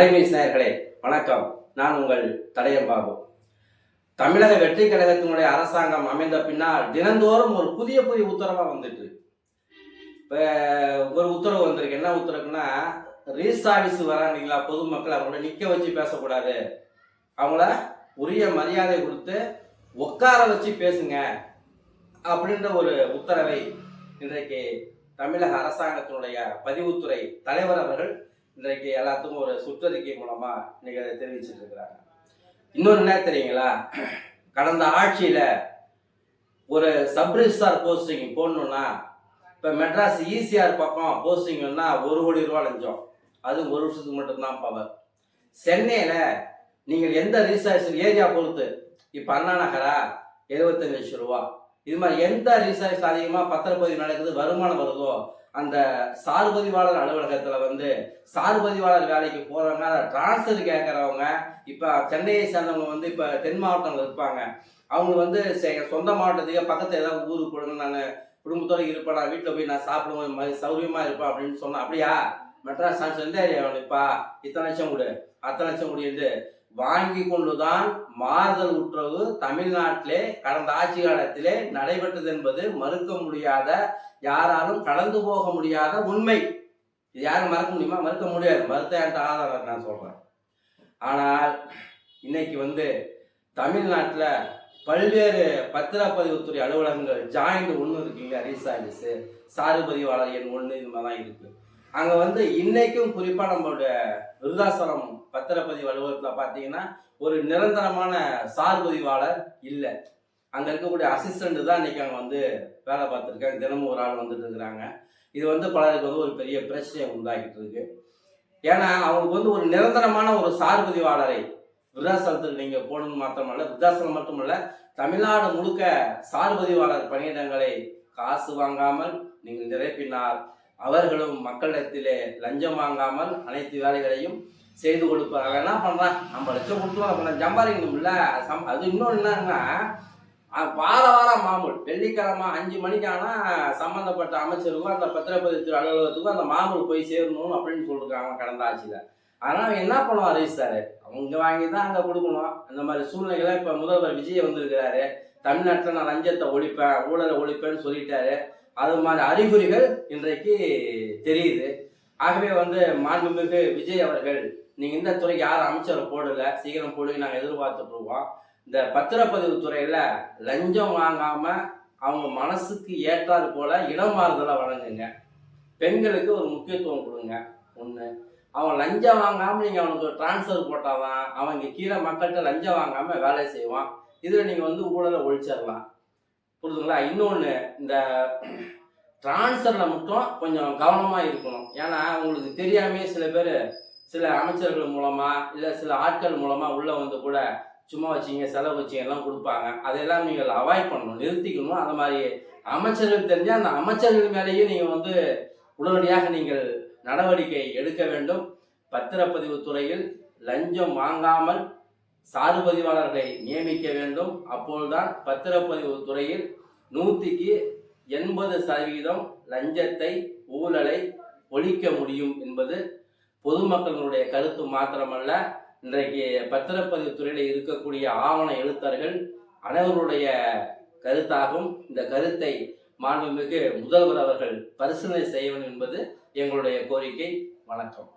நடைமீஸ் நேயர்களே வணக்கம். நான் உங்கள் தடையம்பாபு. தமிழக வெற்றி கழகத்தினுடைய அரசாங்கம் அமைந்த பின்னால் தினந்தோறும் ஒரு புதிய உத்தரவா வந்துட்டு இப்போ ஒரு உத்தரவு வந்திருக்கு. என்ன உத்தரவுன்னா, ரீசார்ஜ் வராங்களா பொதுமக்கள் அவங்கள நிற்க வச்சு பேசக்கூடாது, அவங்கள உரிய மரியாதை கொடுத்து உட்கார வச்சு பேசுங்க அப்படின்ற ஒரு உத்தரவை இன்றைக்கு தமிழக அரசாங்கத்தினுடைய பதிவுத்துறை தலைவர் அவர்கள் இன்றைக்கு எல்லாத்துக்கும் ஒரு சுற்றறிக்கை மூலமா இன்னைக்கு அதை தெரிவிச்சுட்டு இருக்கிறாங்க. இன்னொரு என்ன தெரியுங்களா, கடந்த ஆட்சியில ஒரு சப் ரிஜிஸ்ட்ரார் போஸ்டிங் போடணும்னா இப்ப மெட்ராஸ் ஈசிஆர் பக்கம் போஸ்டிங்னா 1 கோடி ரூபாய் லஞ்சம், அது ஒரு வருஷத்துக்கு மட்டும்தான் பவர். சென்னையில நீங்கள் எந்த ரிஜிஸ்ட்ரேஷன் ஏரியா பொறுத்து, இப்ப அண்ணா நகரா 75 லட்சம் ரூபா, இது மாதிரி எந்த ரிஜிஸ்ட்ரேஷன் அதிகமா பத்திரப்பதிவு நடக்குது, வருமானம் வருதோ அந்த சார்பதிவாளர் அலுவலகத்துல சார்பதிவாளர் வேலைக்கு போறவங்க, அதை டிரான்ஸ்ஃபர் கேட்கறவங்க, இப்ப சென்னையை சேர்ந்தவங்க இப்ப தென் மாவட்டங்கள் இருப்பாங்க, அவங்க சொந்த மாவட்டத்துக்கு பக்கத்துல ஏதாவது ஊருக்கு போடுங்க, நான் குடும்பத்தோட இருப்பேன், நான் வீட்டுல போய் நான் சாப்பிடுவேன், சௌரியமா இருப்பேன் அப்படின்னு சொன்னா, அப்படியா மெட்ராஸ் எந்த ஏரியா வேணும்ப்பா, இத்தனை லட்சம் கொடு அத்தனை லட்சம் கொடு என்று வாங்கி கொண்டுதான் மாறுதல் உத்தரவு தமிழ்நாட்டிலே கடந்த ஆட்சி காலத்திலே நடைபெற்றது என்பது மறுக்க முடியாத, யாராலும் கடந்து போக முடியாத உண்மை. இது யாரும் மறக்க முடியுமா? மறுக்க முடியாது. மறுத்த ஆதாரம் நான் சொல்றேன். ஆனால் இன்னைக்கு தமிழ்நாட்டில் பல்வேறு பத்திரப்பதிவுத்துறை அலுவலகங்கள் ஜாயிண்ட் 1 இருக்குங்க, ரீசார்ஜஸ் சார்பதிவாளர் எண் 1 இது மாதிரிலாம் இருக்கு. அங்கே இன்னைக்கும் குறிப்பாக நம்மளுடைய விருதாசலம் பத்திரப்பதிவு அலுவலகத்தில் பார்த்தீங்கன்னா ஒரு நிரந்தரமான சார்பதிவாளர் இல்லை. அங்கே இருக்கக்கூடிய அசிஸ்டண்ட் தான் இன்னைக்கு அங்கே வேலை பார்த்துருக்காங்க. தினமும் ஒரு ஆள் வந்துட்டு இருக்கிறாங்க. இது பலருக்கு ஒரு பெரிய பிரச்சனையை உண்டாக்கிட்டு இருக்கு. ஏன்னா அவங்களுக்கு ஒரு நிரந்தரமான ஒரு சார்பதிவாளரை விருதாசலத்துக்கு நீங்கள் போடணும் மாத்திரமல்ல, விருதாசலம் மட்டுமல்ல, தமிழ்நாடு முழுக்க சார்பதிவாளர் பணியிடங்களை காசு வாங்காமல் நீங்கள் நிரப்பினார், அவர்களும் மக்களிடத்திலே லஞ்சம் வாங்காமல் அனைத்து வேலைகளையும் செய்து கொடுப்பாங்க. என்ன பண்றான், 50 லட்சம் கொடுத்துருவோம் சம்பாதிக்கணும் இல்ல. அது இன்னொன்று என்னன்னா, வாரம் மாமூல் வெள்ளிக்கிழமை 5 மணிக்கான சம்பந்தப்பட்ட அமைச்சருக்கும் அந்த பத்திரப்பதிவு அலுவலகத்துக்கும் அந்த மாமூல் போய் சேரணும் அப்படின்னு சொல்லிருக்காங்க கடந்த ஆட்சியில. அதனால என்ன பண்ணுவான் ரிஜிஸ்டாரு, அவங்க வாங்கி தான் அங்க கொடுக்கணும். அந்த மாதிரி சூழ்நிலைகளை இப்ப முதல்வர் விஜய் வந்திருக்கிறாரு. தமிழ்நாட்டில் நான் லஞ்சத்தை ஒழிப்பேன், ஊழலை ஒழிப்பேன்னு சொல்லிட்டாரு. அது மாதிரி அறிகுறிகள் இன்றைக்கு தெரியுது. ஆகவே மாண்புமிகு விஜய் அவர்கள், நீங்க இந்த துறைக்கு யாரும் அமைச்சரை போடல, சீக்கிரம் போடுங்க, நாங்கள் எதிர்பார்த்துட்டு இருக்கோம். இந்த பத்திரப்பதிவு துறையில லஞ்சம் வாங்காம அவங்க மனசுக்கு ஏற்றாறு போல இடம் மாறுதலை வழங்குங்க. பெண்களுக்கு ஒரு முக்கியத்துவம் கொடுங்க. ஒண்ணு, அவன் லஞ்சம் வாங்காம நீங்க அவனுக்கு டிரான்ஸ்ஃபர் போட்டாதான் அவங்க கீழே மக்கள்கிட்ட லஞ்சம் வாங்காம வேலை செய்வான். இதுல நீங்க ஊழலை ஒழிச்சிடலாம். புரியுதுங்களா? இன்னொன்று, இந்த டிரான்ஸ்ஃபரில் மட்டும் கொஞ்சம் கவனமாக இருக்கணும். ஏன்னா உங்களுக்கு தெரியாமே சில பேர் சில அமைச்சர்கள் மூலமாக இல்லை சில ஆட்கள் மூலமாக உள்ளே கூட சும்மா வச்சிங்க செலவு வச்சிங்க எல்லாம் கொடுப்பாங்க. அதையெல்லாம் நீங்கள் அவாய்ட் பண்ணணும், நிறுத்திக்கணும். அந்த மாதிரி அமைச்சர்கள் தெரிஞ்சால் அந்த அமைச்சர்கள் மேலேயும் நீங்கள் உடனடியாக நீங்கள் நடவடிக்கை எடுக்க வேண்டும். பத்திரப்பதிவு துறையில் லஞ்சம் வாங்காமல் சார்பதிவாளர்களை நியமிக்க வேண்டும். அப்போதுதான் பத்திரப்பதிவு துறையில் 100க்கு 80% லஞ்சத்தை ஊழலை ஒழிக்க முடியும் என்பது பொதுமக்களுடைய கருத்து மாத்திரமல்ல, இன்றைக்கு பத்திரப்பதிவு துறையில் இருக்கக்கூடிய ஆவண எழுத்தர்கள் அனைவருடைய கருத்தாகும். இந்த கருத்தை மாண்புமிகு முதல்வர் அவர்கள் பரிசீலனை செய்ய வேண்டும் என்பது எங்களுடைய கோரிக்கை. வணக்கம்.